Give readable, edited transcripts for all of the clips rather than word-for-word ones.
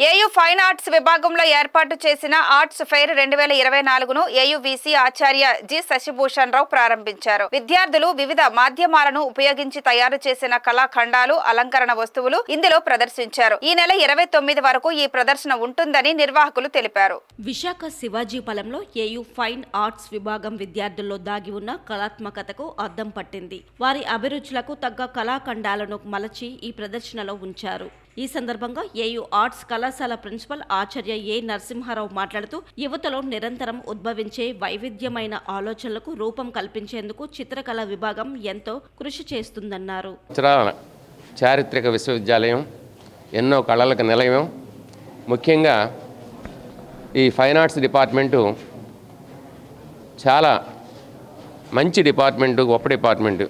AU fine arts విభాగంలో ఏర్పాటు చేసిన ఆర్ట్స్ ఫెయిర్ 2024ను ఏయూవీసీ ఆచార్య జి శశిభూషణ్ రావు ప్రారంభించారు. విద్యార్థులు వివిధ మాధ్యమాలను ఉపయోగించి తయారు చేసిన కళాఖండాలు, అలంకరణ వస్తువులు ఇందులో ప్రదర్శించారు. ఈ నెల 29 వరకు ఈ ప్రదర్శన ఉంటుందని నిర్వాహకులు తెలిపారు. విశాఖ శివాజీపాలెంలో ఏయూ ఫైన్ ఆర్ట్స్ విభాగం విద్యార్థుల్లో దాగి ఉన్న కళాత్మకతకు అద్దం పట్టింది. వారి అభిరుచులకు తగ్గ కళాఖండాలను మలచి ఈ ప్రదర్శనలో ఉంచారు. ఈ సందర్భంగా ఏయూ ఆర్ట్స్ కళాశాల ప్రిన్సిపల్ ఆచార్య ఏ నరసింహారావు మాట్లాడుతూ యువతలో నిరంతరం ఉద్భవించే వైవిధ్యమైన ఆలోచనలకు రూపం కల్పించేందుకు చిత్రకళ విభాగం ఎంతో కృషి చేస్తుందన్నారు. చారిత్రక విశ్వవిద్యాలయం ఎన్నో కళలకు నిలయం. ముఖ్యంగా ఈ ఫైన్ ఆర్ట్స్ డిపార్ట్మెంటు చాలా మంచి డిపార్ట్మెంటు, గొప్ప department.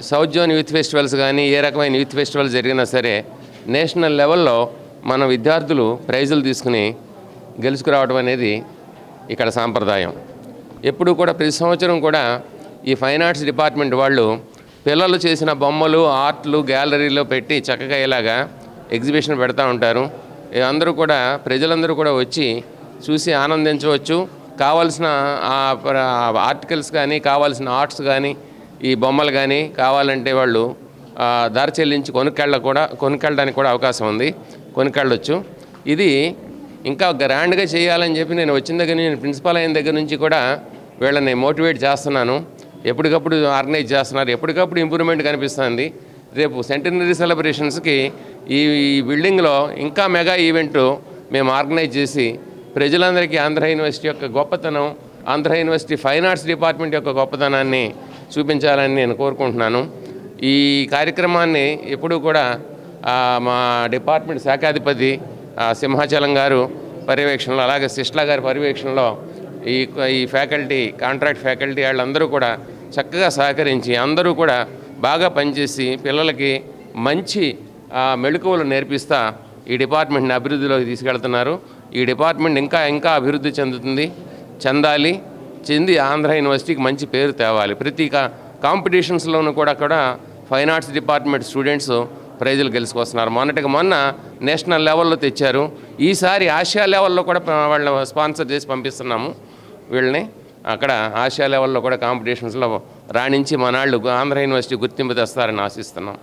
South zone youth festivals కానీ ఏ రకమైన యూత్ ఫెస్టివల్ జరిగినా సరే నేషనల్ లెవెల్లో మన విద్యార్థులు ప్రైజులు తీసుకుని గెలుచుకురావడం అనేది ఇక్కడ సాంప్రదాయం. ఎప్పుడు కూడా ప్రతి సంవత్సరం కూడా ఈ ఫైన్ ఆర్ట్స్ డిపార్ట్మెంట్ వాళ్ళు పిల్లలు చేసిన బొమ్మలు, ఆర్ట్లు గ్యాలరీలో పెట్టి చక్కగా ఇలాగా ఎగ్జిబిషన్ పెడతా ఉంటారు. అందరూ కూడా ప్రజలందరూ కూడా వచ్చి చూసి ఆనందించవచ్చు. కావాల్సిన ఆర్టికల్స్ కానీ, కావాల్సిన ఆర్ట్స్ కానీ, ఈ బొమ్మలు కానీ కావాలంటే వాళ్ళు ధర చెల్లించి కొనుక్కెళ్ళడానికి కూడా అవకాశం ఉంది. కొనుక్కెళ్ళొచ్చు. ఇది ఇంకా గ్రాండ్గా చేయాలని చెప్పి నేను వచ్చిన దగ్గర నుంచి, ప్రిన్సిపాల్ అయిన దగ్గర నుంచి కూడా వీళ్ళని మోటివేట్ చేస్తున్నాను. ఎప్పటికప్పుడు ఆర్గనైజ్ చేస్తున్నారు. ఎప్పటికప్పుడు ఇంప్రూవ్మెంట్ కనిపిస్తుంది. రేపు సెంటనరీ సెలబ్రేషన్స్కి ఈ బిల్డింగ్లో ఇంకా మెగా ఈవెంట్ మేము ఆర్గనైజ్ చేసి ప్రజలందరికీ ఆంధ్ర యూనివర్సిటీ యొక్క గొప్పతనం, Andhra university fine arts department యొక్క గొప్పతనాన్ని చూపించాలని నేను కోరుకుంటున్నాను. ఈ కార్యక్రమాన్ని ఎప్పుడూ కూడా మా డిపార్ట్మెంట్ శాఖాధిపతి సింహాచలం గారు పర్యవేక్షణలో, అలాగే సిస్లా గారి పర్యవేక్షణలో ఈ ఫ్యాకల్టీ, కాంట్రాక్ట్ ఫ్యాకల్టీ వాళ్ళందరూ కూడా చక్కగా సహకరించి అందరూ కూడా బాగా పనిచేసి పిల్లలకి మంచి మెళకువలు నేర్పిస్తా ఈ డిపార్ట్మెంట్ని అభివృద్ధిలోకి తీసుకెళ్తున్నారు. ఈ డిపార్ట్మెంట్ ఇంకా అభివృద్ధి చెంది ఆంధ్ర యూనివర్సిటీకి మంచి పేరు తేవాలి. ప్రతి కాంపిటీషన్స్లోనూ కూడా ఫైన్ ఆర్ట్స్ డిపార్ట్మెంట్ స్టూడెంట్స్ ప్రైజులు గెలుచుకొస్తున్నారు. మొన్న నేషనల్ లెవెల్లో తెచ్చారు. ఈసారి ఆసియా లెవెల్లో కూడా వాళ్ళని స్పాన్సర్ చేసి పంపిస్తున్నాము. వీళ్ళని అక్కడ ఆసియా లెవెల్లో కూడా కాంపిటీషన్స్లో రాణించి మనాళ్ళు ఆంధ్ర యూనివర్సిటీ గుర్తింపు తెస్తారని ఆశిస్తున్నాం.